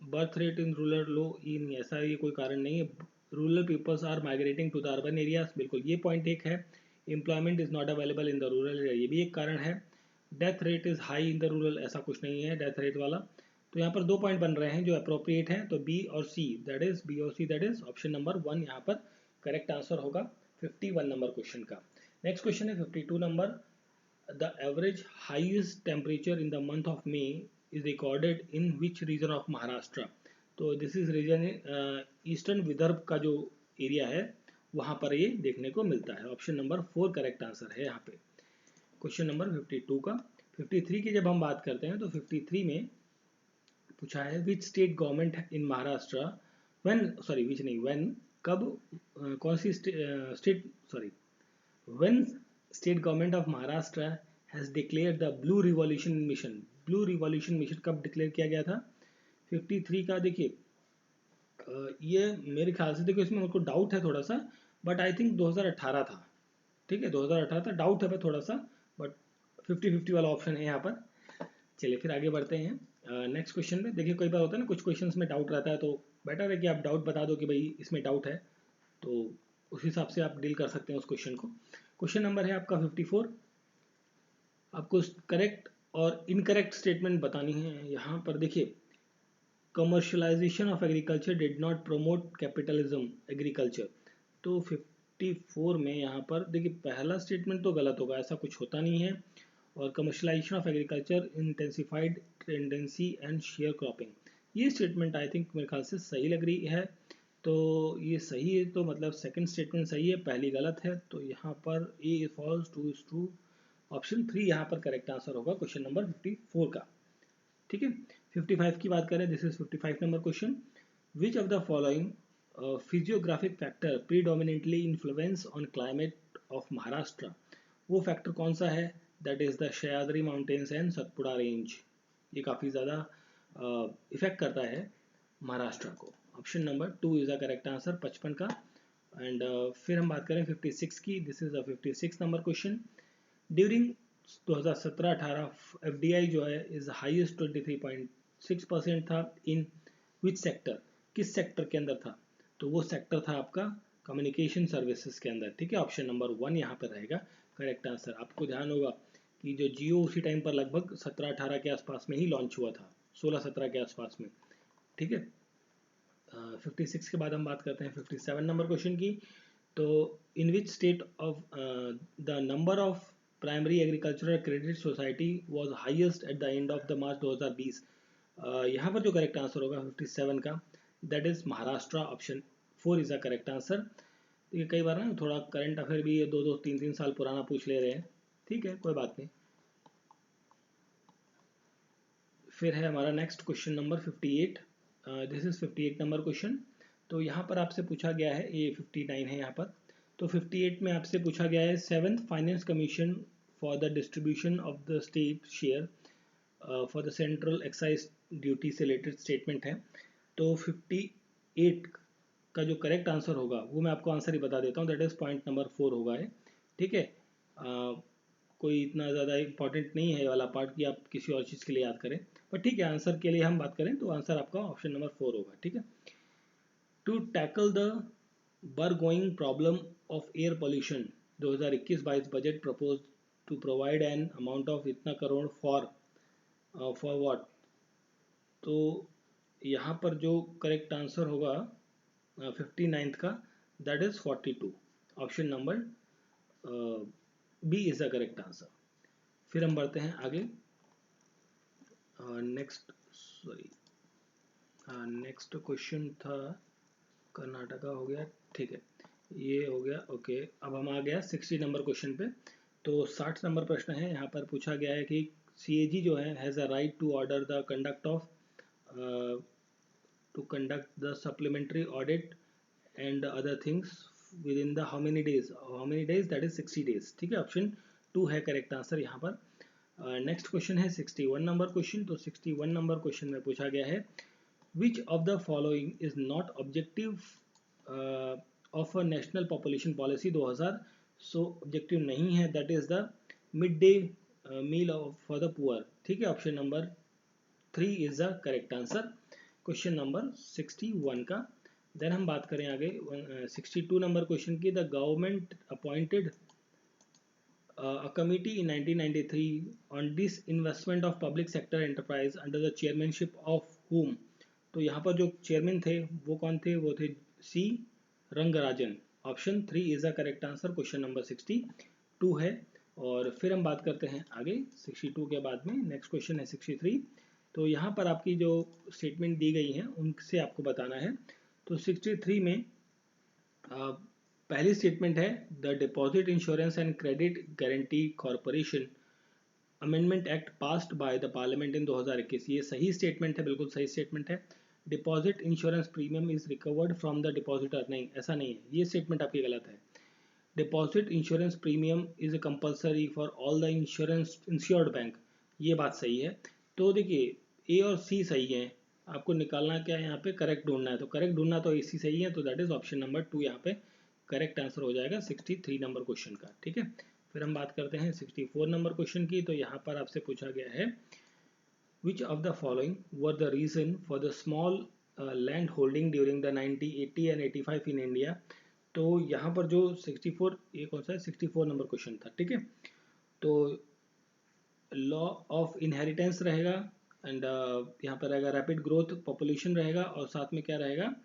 Speaker 1: birth rate in rural low in, ऐसा ये कोई कारण नहीं है। Rural peoples are migrating to the urban areas, बिल्कुल ये पॉइंट एक है। Employment is not available in the rural area, ये भी एक कारण है। Death rate is high in the rural, ऐसा कुछ नहीं है डेथ रेट वाला। तो यहाँ पर 2 पॉइंट बन रहे हैं जो अप्रोप्रिएट हैं, तो बी और सी, दैट इज बी और C, that is option number 1 यहाँ पर करेक्ट आंसर होगा 51 नंबर क्वेश्चन का। नेक्स्ट क्वेश्चन है 52 number, the average highest temperature in the month of May is recorded in which region of Maharashtra. तो this is region eastern Vidarbha का जो area है वहाँ पर ये देखने को मिलता है, ऑप्शन नंबर 4 करेक्ट आंसर है यहाँ पे क्वेश्चन नंबर 52 का। 53 की जब हम बात करते हैं तो 53 में पूछा है which state government in Maharashtra when, sorry which नहीं, व्हेन, कब, कौन सी state, sorry, when state government of Maharashtra has declared the blue revolution mission. Blue revolution mission कब डिक्लेयर किया गया था 53 का, देखिए ये मेरे ख्याल से, देखो इसमें मुझको डाउट है थोड़ा सा, बट आई थिंक 2018 था, ठीक है 2018 था, डाउट है थोड़ा सा, बट 50-50 वाला ऑप्शन है यहाँ पर। चलिए फिर आगे बढ़ते हैं नेक्स्ट क्वेश्चन पे। देखिए कई बार होता है ना कुछ क्वेश्चंस में डाउट रहता है, तो बेटर है कि आप डाउट बता दो कि भाई इसमें डाउट है, तो उस हिसाब से आप डील कर सकते हैं उस क्वेश्चन को। क्वेश्चन नंबर है आपका 54, आपको करेक्ट और इनकरेक्ट स्टेटमेंट बतानी है यहाँ पर। देखिए commercialisation of agriculture did not promote capitalism agriculture, तो 54 में यहाँ पर देखिए पहला स्टेटमेंट तो गलत होगा, ऐसा कुछ होता नहीं है। और commercialisation of agriculture intensified tendency and share cropping, ये स्टेटमेंट आई थिंक मेरे ख्याल से सही लग रही है, तो ये सही है, तो मतलब सेकंड स्टेटमेंट सही है, पहली गलत है, तो यहाँ पर A false, two is true, option 3 यहाँ पर करेक्ट आंसर होगा क्वेश्चन नंबर 54 का, ठीक है। 55 की बात करें, this is 55 number question, which of the following physiographic factor predominantly influence on climate of Maharashtra, वो फैक्टर कौन सा है, that is the Sahyadri mountains and Satpura range, ये काफ़ी ज़्यादा इफेक्ट करता है महाराष्ट्र को, option number 2 is the correct answer 55 का। एंड फिर हम बात करें 56 की, this is the 56 number question, during 2017-18 FDI जो है इज हाईएस्ट 23.6% था इन विच सेक्टर, किस सेक्टर के अंदर था, तो वो सेक्टर था आपका कम्युनिकेशन सर्विसेज के अंदर, ठीक है, ऑप्शन नंबर 1 यहाँ पर रहेगा करेक्ट आंसर। आपको ध्यान होगा कि जो जियो उसी टाइम पर लगभग 17-18 के आसपास में ही लॉन्च हुआ था, 16-17 के आसपास में, ठीक है। 56 के बाद हम बात करते हैं 57 नंबर क्वेश्चन की, तो in which state of the number of primary agricultural credit society was highest at the end of the March 2020, यहाँ पर जो करेक्ट आंसर होगा 57 का, that is Maharashtra, option 4 is the correct answer. देखिए कई बार ना थोड़ा करंट अफेयर भी ये 2-2 3-3 साल पुराना पूछ ले रहे हैं, ठीक है कोई बात नहीं। फिर है हमारा next question number 58, this is 58 number question. तो यहाँ पर आपसे पूछा गया है, ये 59 है यहाँ पर, तो 58 में आपसे पूछा गया है 7th finance commission for the distribution of the state share for the central excise duty से रिलेटेड स्टेटमेंट है। तो 58 का जो करेक्ट आंसर होगा वो मैं आपको आंसर ही बता देता हूँ, दैट इज पॉइंट नंबर 4 होगा है, ठीक है। कोई इतना ज़्यादा इंपॉर्टेंट नहीं है ये वाला पार्ट कि आप किसी और चीज़ के लिए याद करें, पर ठीक है आंसर के लिए हम बात करें तो आंसर आपका ऑप्शन नंबर 4 होगा, ठीक है। To tackle the burgeoning problem of air pollution 2021-22 budget propose to provide an amount of इतना करोड़ फॉर व्हाट। तो यहाँ पर जो करेक्ट आंसर होगा 59th का, that is 42, option number B is the correct answer. फिर हम बढ़ते हैं आगे, नेक्स्ट क्वेश्चन था कर्नाटका हो गया, ठीक है ये हो गया, ओके। अब हम आ गया 60 नंबर क्वेश्चन पे। तो 60 नंबर प्रश्न है, यहाँ पर पूछा गया है कि CAG जो है has a right to order the conduct of to conduct the supplementary audit and other things within the how many days, that is 60 days, ठीक है ऑप्शन 2 है करेक्ट आंसर यहाँ पर। नेक्स्ट क्वेश्चन है 61 नंबर क्वेश्चन। तो 61 number question में पूछा गया है which of the following is not objective of a national population policy 2000। So objective नहीं है, that is the mid day meal for the poor, ठीक है option number 3 is the correct answer question number 61 का। Then हम बात करें आगे 62 number question की। The government appointed a committee in 1993 on disinvestment of public sector enterprise under the chairmanship of whom। तो यहाँ पर जो चेयरमैन थे वो कौन थे, वो थे C Rangarajan, option 3 is the correct answer question number 62 है। और फिर हम बात करते हैं आगे 62 के बाद में नेक्स्ट क्वेश्चन है 63। तो यहाँ पर आपकी जो स्टेटमेंट दी गई हैं उनसे आपको बताना है। तो 63 में पहली स्टेटमेंट है the deposit insurance and credit guarantee corporation amendment act passed by the parliament in 2021। ये सही स्टेटमेंट है, बिल्कुल सही स्टेटमेंट है। Deposit insurance premium is recovered from the depositor, नहीं ऐसा नहीं है, ये स्टेटमेंट आपकी गलत है। Deposit insurance premium is compulsory for all the insurance insured bank, ये बात सही है। तो देखिए ए और सी सही है, आपको निकालना क्या है यहाँ पे, करेक्ट ढूंढना है। तो करेक्ट ढूंढना तो AC सही है, तो दैट इज ऑप्शन नंबर 2 यहाँ पे करेक्ट आंसर हो जाएगा 63 नंबर क्वेश्चन का, ठीक है। फिर हम बात करते हैं 64 नंबर क्वेश्चन की। तो यहाँ पर आपसे पूछा गया है which of the following were the reason for the small land holding during the 1980 and 85 in India. तो यहाँ पर जो 64, ये कौन सा है, 64 नंबर क्वेश्चन था, ठीक है। तो लॉ ऑफ इनहेरिटेंस रहेगा एंड यहाँ पर रहेगा रैपिड ग्रोथ पॉपुलेशन रहेगा, और साथ में क्या रहेगा,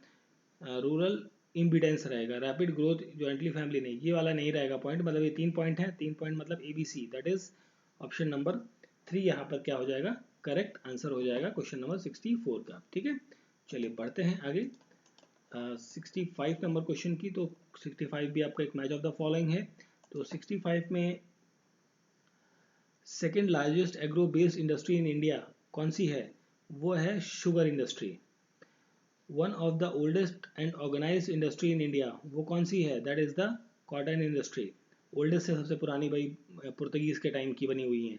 Speaker 1: रूरल इम्पिडेंस रहेगा। रैपिड ग्रोथ जॉइंटली फैमिली नहीं, ये वाला नहीं रहेगा पॉइंट, मतलब ये 3 पॉइंट है, 3 पॉइंट मतलब ABC, that is option number 3 यहाँ पर क्या हो जाएगा, करेक्ट आंसर हो जाएगा क्वेश्चन नंबर 64 का, ठीक है। चलिए बढ़ते हैं आगे 65 नंबर क्वेश्चन की। तो 65 भी आपका एक मैच ऑफ द फॉलोइंग है। तो 65 में second largest agro based industry in India कौन सी है, वो है sugar industry. One of the oldest and organized industry in India, वो कौन सी है, that is the cotton industry. Oldest से सबसे पुरानी भाई पुर्तगीज के टाइम की बनी हुई है,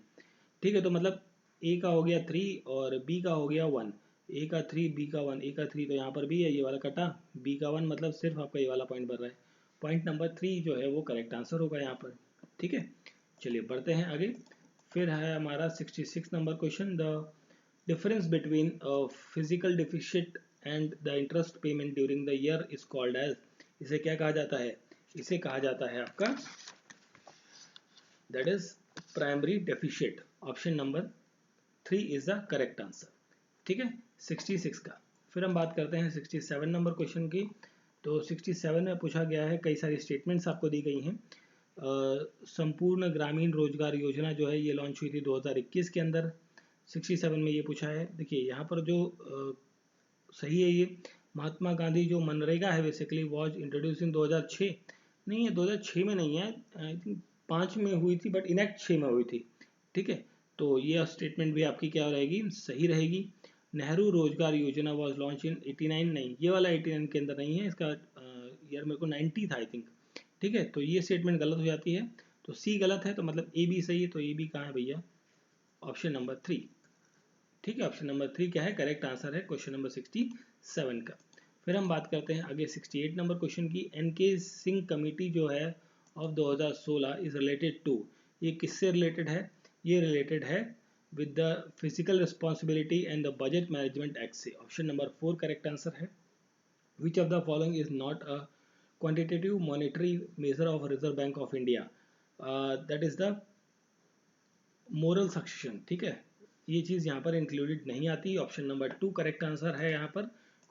Speaker 1: ठीक है। तो मतलब ए का हो गया 3 और बी का हो गया 1, ए का 3 बी का 1, ए का 3 तो यहाँ पर भी है, ये वाला कटा, बी का 1 मतलब सिर्फ आपका ये वाला पॉइंट बन रहा है। पॉइंट नंबर 3 जो है वो करेक्ट आंसर होगा यहाँ पर, ठीक है। चलिए बढ़ते हैं आगे। फिर है हमारा 66 number question. The difference between physical deficit and the interest payment during the year is called as, इसे क्या कहा जाता है, इसे कहा जाता है आपका, that is primary deficit, option number 3 is the correct answer, ठीक है 66 का। फिर हम बात करते हैं 67 नंबर क्वेश्चन की। तो 67 में पूछा गया है, कई सारी स्टेटमेंट्स आपको दी गई हैं। संपूर्ण ग्रामीण रोजगार योजना जो है ये लॉन्च हुई थी 2021 के अंदर। 67 में ये पूछा है, देखिए यहाँ पर जो सही है ये महात्मा गांधी जो मनरेगा है बेसिकली वॉज इंट्रोड्यूस इन 2006, नहीं है 2006 में नहीं है, आई थिंक 5 में हुई थी, बट इनएक्ट 6 में हुई थी। ठीक है, तो ये स्टेटमेंट भी आपकी क्या रहेगी, सही रहेगी। नेहरू रोजगार योजना वॉज लॉन्च इन 89, नहीं ये वाला 89 के अंदर नहीं है, इसका ईयर मेरे को 90 था आई थिंक। ठीक है, तो ये स्टेटमेंट गलत हो जाती है, तो सी गलत है, तो मतलब ए बी सही है, तो ए बी कहाँ है भैया, ऑप्शन नंबर 3। ठीक है, ऑप्शन नंबर 3 क्या है, करेक्ट आंसर है क्वेश्चन नंबर 67 का। फिर हम बात करते हैं आगे 68 नंबर क्वेश्चन की। एनके सिंह कमेटी जो है ऑफ 2016 इज रिलेटेड टू, ये किससे रिलेटेड है, ये रिलेटेड है with the physical responsibility and the budget management act से। ऑप्शन नंबर 4 करेक्ट आंसर है। Which of the following is not a quantitative monetary measure of reserve bank of India, that is the moral succession. ठीक है, ये चीज़ यहाँ पर included नहीं आती। Option number 2 correct answer है यहाँ पर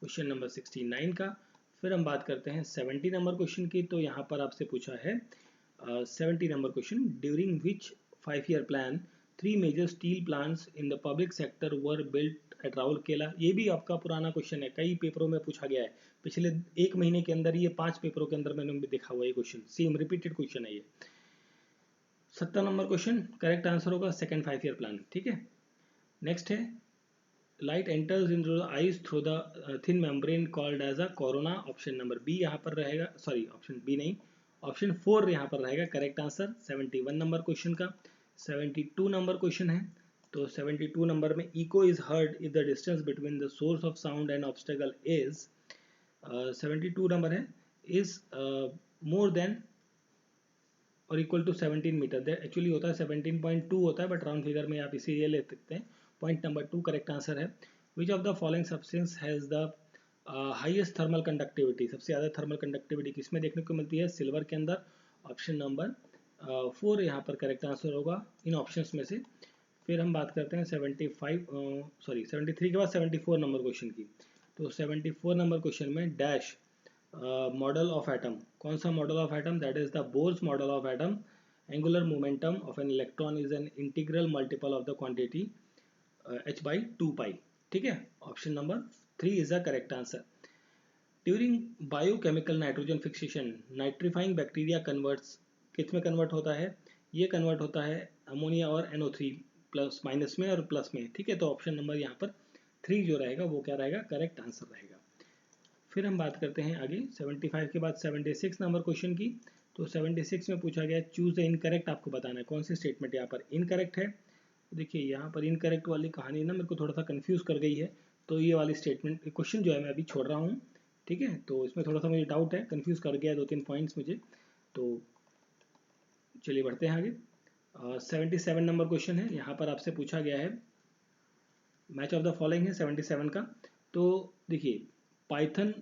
Speaker 1: क्वेश्चन नंबर 69 का। फिर हम बात करते हैं 70 नंबर क्वेश्चन की, तो यहाँ पर आपसे पूछा है 70 number question, during which 5 year plan 3 major steel plants in the public sector were built at Rourkela. ये भी आपका पुराना क्वेश्चन है, कई पेपरों में पूछा गया है, पिछले 1 महीने के अंदर ये 5 पेपरों के अंदर मैंने देखा हुआ ये क्वेश्चन, सेम रिपीटेड क्वेश्चन है ये। 70 नंबर क्वेश्चन करेक्ट आंसर होगा सेकंड 5 ईयर प्लान। ठीक है, नेक्स्ट है light enters in the eyes through the thin membrane called as a cornea. Option number B यहाँ पर रहेगा, सॉरी ऑप्शन बी नहीं, ऑप्शन 4 यहाँ पर रहेगा करेक्ट आंसर 71 नंबर क्वेश्चन का। 72 नंबर क्वेश्चन है, तो 72 नंबर में echo is heard if the distance between the source of sound and obstacle is, 72 number है, इज मोर देन और equal to 17 metre. That actually होता है 17.2 होता है, बट राउंड फिगर में आप इसे ये ले सकते हैं। पॉइंट नंबर 2 करेक्ट आंसर है। Which of the following substance has the highest thermal conductivity, सबसे ज़्यादा थर्मल कंडक्टिविटी किसमें देखने को मिलती है, सिल्वर के अंदर। ऑप्शन नंबर 4 यहाँ पर करेक्ट आंसर होगा इन ऑप्शंस में से। फिर हम बात करते हैं 73 के बाद 74 नंबर क्वेश्चन की। तो 74 नंबर क्वेश्चन में डैश मॉडल ऑफ एटम, कौन सा model of atom, that is the Bohr's model of atom. Angular momentum of an electron is an integral multiple of the quantity h/2 पाई। ठीक है, option number 3 is the correct answer. During biochemical nitrogen fixation nitrifying bacteria converts, किस में convert होता है, ये convert होता है ammonia और NO3 प्लस माइनस में और प्लस में। ठीक है, तो ऑप्शन नंबर यहाँ पर 3 जो रहेगा वो क्या रहेगा, करेक्ट आंसर रहेगा। फिर हम बात करते हैं आगे 75 के बाद 76 नंबर क्वेश्चन की। तो 76 में पूछा गया चूज द इनकरेक्ट, आपको बताना है कौन सी स्टेटमेंट यहाँ पर इनकरेक्ट है। देखिए यहाँ पर इनकरेक्ट वाली कहानी ना मेरे को थोड़ा सा कंफ्यूज कर गई है, तो ये वाली स्टेटमेंट क्वेश्चन जो है मैं अभी छोड़ रहा हूँ। ठीक है, तो इसमें थोड़ा सा मुझे डाउट है, कंफ्यूज कर गया 2-3 पॉइंट्स मुझे, तो चलिए बढ़ते हैं आगे। 77 नंबर क्वेश्चन है, यहाँ पर आपसे पूछा गया है मैच ऑफ द फॉलोइंग है 77 का। तो देखिए पाइथन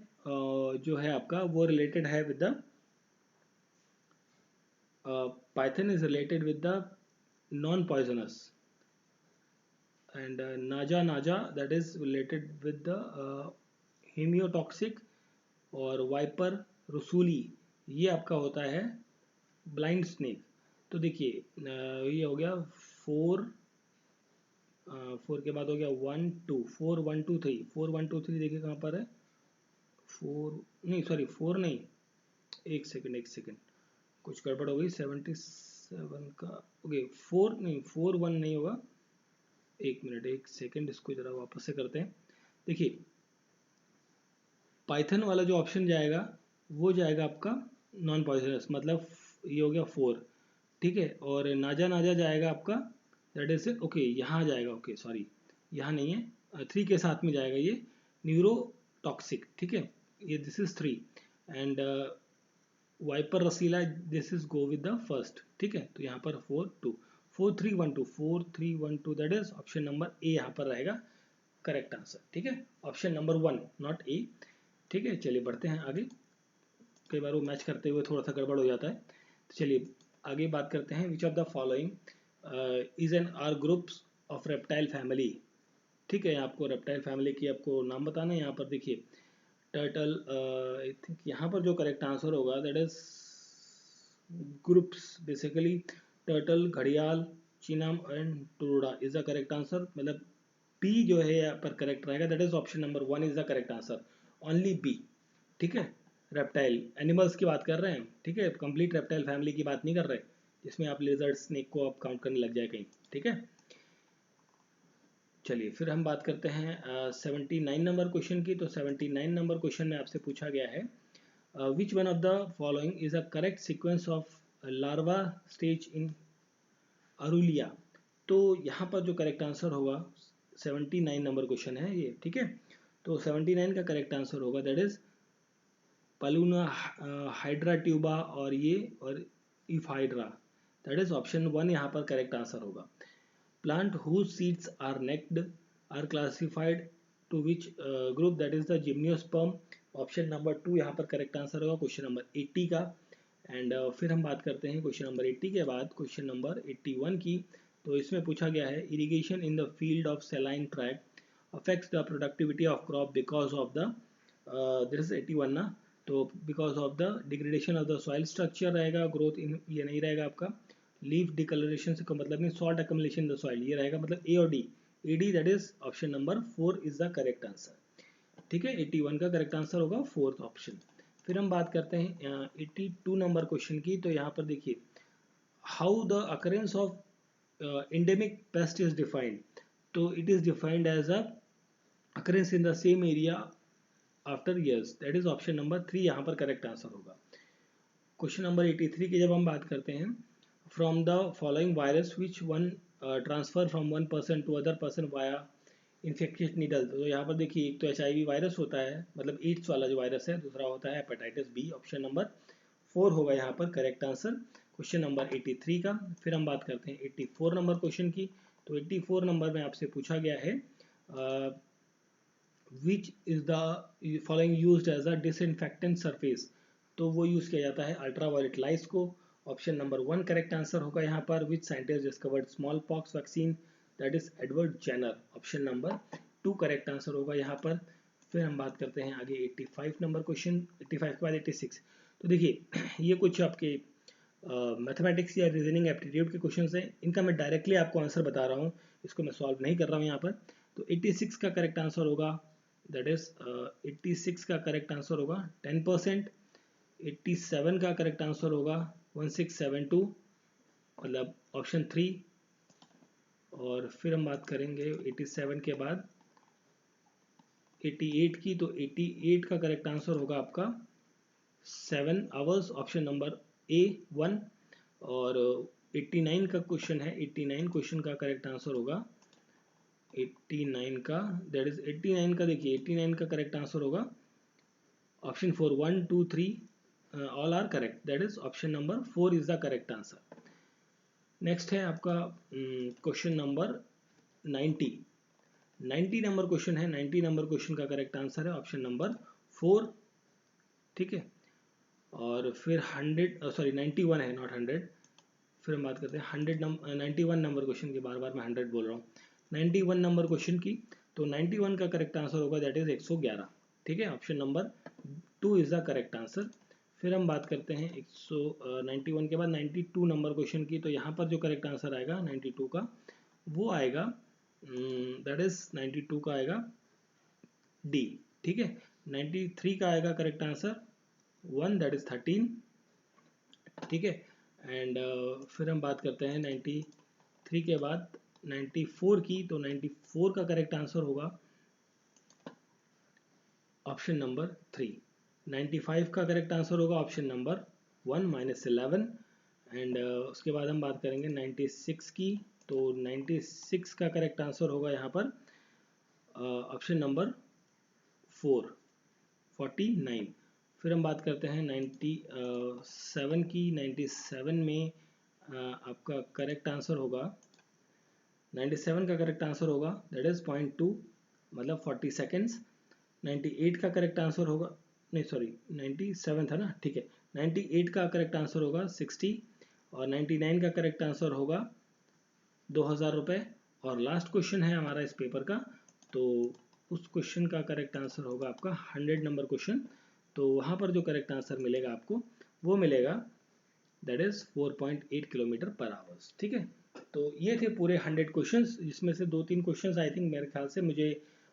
Speaker 1: जो है आपका वो रिलेटेड है with the python is related with the non poisonous and Naja naja that is related with the haemotoxic, और वाइपर रसूली ये आपका होता है ब्लाइंड स्नेक। तो देखिए ये हो गया 4, 4 के बाद हो गया 1 2 4 1 2 3 4 1 2 3, देखिए कहाँ पर है 4, नहीं सॉरी 4 नहीं, एक सेकंड कुछ गड़बड़ हो गई। 77 का ओके 4 नहीं 4 1 नहीं होगा, एक मिनट एक सेकंड, इसको जरा वापस से करते हैं। देखिए पाइथन वाला जो ऑप्शन जाएगा वो जाएगा आपका नॉन पॉइजनस, मतलब ये हो गया 4। ठीक है, और नाजा नाजा जाएगा आपका दैट इज ओके, यहाँ जाएगा, ओके सॉरी यहाँ नहीं है, 3 के साथ में जाएगा ये न्यूरोटॉक्सिक। ठीक है, ये दिस इज 3 एंड वाइपर रसीला this is go with the first. ठीक है, तो यहाँ पर 4 2 4 3 1 2 4 3 1 2 that is option number A यहाँ पर रहेगा करेक्ट आंसर। ठीक है, ऑप्शन नंबर 1 नॉट ए। ठीक है, चलिए बढ़ते हैं आगे, कई बार वो मैच करते हुए थोड़ा सा गड़बड़ हो जाता है। तो चलिए आगे बात करते हैं which of the following is an are groups of reptile family. ठीक है, आपको रेप्टाइल फैमिली की आपको नाम बताना है। यहाँ पर देखिए टर्टल, आई थिंक यहाँ पर जो करेक्ट आंसर होगा that is groups, basically turtle, घड़ियाल, चीनम एंड टोरोडा इज द करेक्ट आंसर। मतलब पी जो है यहाँ पर करेक्ट रहेगा, that is option number 1 is the correct answer. Only B, ठीक है। रेप्टाइल एनिमल्स की बात कर रहे हैं, ठीक है, कंप्लीट रेप्टाइल फैमिली की बात नहीं कर रहे जिसमें आप लिजर्ड स्नेक को आप काउंट करने लग जाए कहीं, ठीक है। चलिए फिर हम बात करते हैं 79 नंबर क्वेश्चन की। तो 79 नंबर क्वेश्चन में आपसे पूछा गया है which one of the following is a correct sequence of larva stage in अरुलिया। तो यहाँ पर जो करेक्ट आंसर होगा 79 नंबर क्वेश्चन है ये, ठीक है। तो 79 का करेक्ट आंसर होगा दैट इज पलूना हाइड्रा ट्यूबा और ये और इफाइड्रा, दैट इज ऑप्शन 1 यहाँ पर करेक्ट आंसर होगा। Plant whose seeds are necked are classified to which group, that is the gymnosperm, option number 2 यहाँ पर करेक्ट आंसर होगा क्वेश्चन नंबर 80 का। एंड फिर हम बात करते हैं क्वेश्चन नंबर 80 के बाद क्वेश्चन नंबर 81 की। तो इसमें पूछा गया है irrigation in the field of सेलाइन track affects the productivity of crop because of the this is 81 ना, तो because of the degradation of the soil structure रहेगा, ग्रोथ इन ये नहीं रहेगा आपका। लीफ डिकलरेशन से मतलब नहीं, सॉल्ट अकमलेशन इन द सॉइल ये रहेगा, मतलब ए और D, A D, that is option number 4 is the correct answer, ठीक है। 81 का करेक्ट आंसर होगा फोर्थ ऑप्शन। फिर हम बात करते हैं 82 नंबर क्वेश्चन की। तो यहाँ पर देखिए how the occurrence of endemic pest is defined. तो it is defined as a occurrence in the same area after years, that is option number 3 यहाँ पर करेक्ट आंसर होगा। क्वेश्चन नंबर 83 की जब हम बात करते हैं from the following virus which one transfer from one person to other person via infectious needle. तो यहाँ पर देखिए एक तो HIV वायरस होता है, मतलब एड्स वाला जो वायरस है, दूसरा होता है हेपेटाइटिस बी, ऑप्शन नंबर 4 होगा यहाँ पर करेक्ट आंसर क्वेश्चन नंबर 83 का। फिर हम बात करते हैं 84 नंबर क्वेश्चन की। तो 84 नंबर में आपसे पूछा गया है which is the following used as a disinfectant surface. तो वो यूज किया जाता है अल्ट्रावायलेट लाइट्स को, ऑप्शन नंबर 1 करेक्ट आंसर होगा यहाँ पर। Which scientist discovered small pox vaccine, that is Edward Jenner, option number 2 correct answer होगा यहाँ पर। फिर हम बात करते हैं आगे 85 नंबर क्वेश्चन, 85 के बाद 86। तो देखिए ये कुछ आपके मैथमेटिक्स या रीजनिंग एप्टीट्यूड के क्वेश्चन हैं, इनका मैं डायरेक्टली आपको आंसर बता रहा हूँ, इसको मैं सॉल्व नहीं कर रहा हूँ यहाँ पर। तो 86 का करेक्ट आंसर होगा दैट इज 86 का करेक्ट आंसर होगा 10%। 87 का करेक्ट आंसर होगा 1672, मतलब ऑप्शन 3। और फिर हम बात करेंगे 87 के बाद 88 की। तो 88 का करेक्ट आंसर होगा आपका 7 आवर्स, ऑप्शन नंबर A1। और 89 का क्वेश्चन है, 89 क्वेश्चन का करेक्ट आंसर होगा 89 का, दैट इज 89 का, देखिए 89 का करेक्ट आंसर होगा option 4, 1 2 3 all are correct, that is option number 4 is the correct answer. Next है आपका क्वेश्चन नंबर 90। 90 नंबर क्वेश्चन है, 90 नंबर क्वेश्चन का करेक्ट आंसर है ऑप्शन नंबर 4, ठीक है। और फिर 91 है, नॉट 100। फिर हम बात करते हैं 91 नंबर क्वेश्चन की, बार बार मैं 100 बोल रहा हूँ। 91 नंबर क्वेश्चन की। तो 91 का करेक्ट आंसर होगा दैट इज 111, ठीक है, option number 2 is the correct answer. फिर हम बात करते हैं 191 के बाद 92 नंबर क्वेश्चन की। तो यहाँ पर जो करेक्ट आंसर आएगा 92 का वो आएगा दैट इज 92 का आएगा डी, ठीक है। 93 का आएगा करेक्ट आंसर 1, दैट इज 13, ठीक है। एंड फिर हम बात करते हैं 93 के बाद 94 की। तो 94 का करेक्ट आंसर होगा ऑप्शन नंबर 3। 95 का करेक्ट आंसर होगा ऑप्शन नंबर 1 -11। एंड उसके बाद हम बात करेंगे 96 की। तो 96 का करेक्ट आंसर होगा यहाँ पर ऑप्शन नंबर 4, 49। फिर हम बात करते हैं 97 की। 97 में आपका करेक्ट आंसर होगा 97 का करेक्ट आंसर होगा दैट इज 0.2, मतलब 40 सेकेंड्स। 98 का करेक्ट आंसर होगा, नहीं सॉरी 97 था ना, ठीक है। 98 का करेक्ट आंसर होगा 60 और 99 का करेक्ट आंसर होगा 2000 रुपये। और लास्ट क्वेश्चन है हमारा इस पेपर का, तो उस क्वेश्चन का करेक्ट आंसर होगा आपका 100 नंबर क्वेश्चन। तो वहाँ पर जो करेक्ट आंसर मिलेगा आपको वो मिलेगा दैट इज 4.8 किलोमीटर पर आवर्स, ठीक है। तो ये थे पूरे 100 क्वेश्चंस, जिसमें से 2-3 क्वेश्चंस आई थिंक मेरे ख्याल से मुझे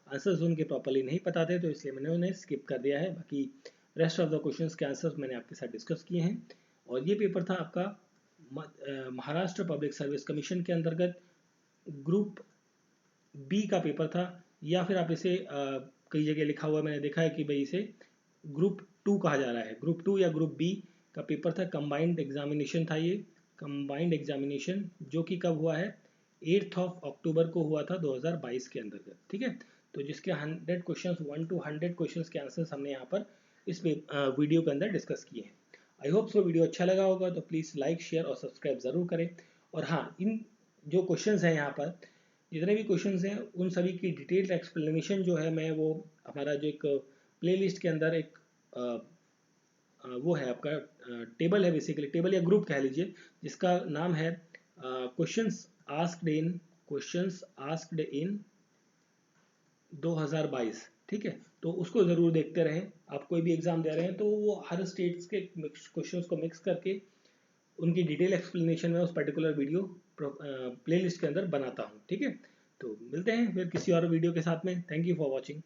Speaker 1: आंसर्स उनके प्रॉपरली नहीं पता थे, तो इसलिए मैंने उन्हें स्किप कर दिया है। बाकी रेस्ट ऑफ द क्वेश्चंस के आंसर्स मैंने आपके साथ डिस्कस किए हैं। और ये पेपर था आपका महाराष्ट्र पब्लिक सर्विस कमीशन के अंतर्गत ग्रुप बी का पेपर था, या फिर आप इसे कई जगह लिखा हुआ मैंने देखा है कि भाई इसे ग्रुप 2 कहा जा रहा है। ग्रुप 2 या ग्रुप बी का पेपर था, कंबाइंड एग्जामिनेशन था ये, कंबाइंड एग्जामिनेशन, जो कि कब हुआ है, 8 अक्टूबर को हुआ था 2022 के अंतर्गत। ठीक है, तो जिसके 100 क्वेश्चंस 1 to 100 क्वेश्चंस के आंसर्स हमने यहाँ पर इस वीडियो के अंदर डिस्कस किए हैं। आई होप सो वीडियो अच्छा लगा होगा, तो प्लीज़ लाइक शेयर और सब्सक्राइब ज़रूर करें। और हाँ, इन जो क्वेश्चंस हैं यहाँ पर, जितने भी क्वेश्चंस हैं उन सभी की डिटेल्ड एक्सप्लेनेशन जो है मैं वो हमारा जो एक प्लेलिस्ट के अंदर एक वो है आपका टेबल है, बेसिकली टेबल या ग्रुप कह लीजिए, जिसका नाम है क्वेश्चंस आस्क्ड इन 2022। ठीक है, तो उसको ज़रूर देखते रहें। आप कोई भी एग्ज़ाम दे रहे हैं तो वो हर स्टेट्स के क्वेश्चंस को मिक्स करके उनकी डिटेल एक्सप्लेनेशन में उस पर्टिकुलर वीडियो प्लेलिस्ट के अंदर बनाता हूँ। ठीक है, तो मिलते हैं फिर किसी और वीडियो के साथ में। Thank you for watching.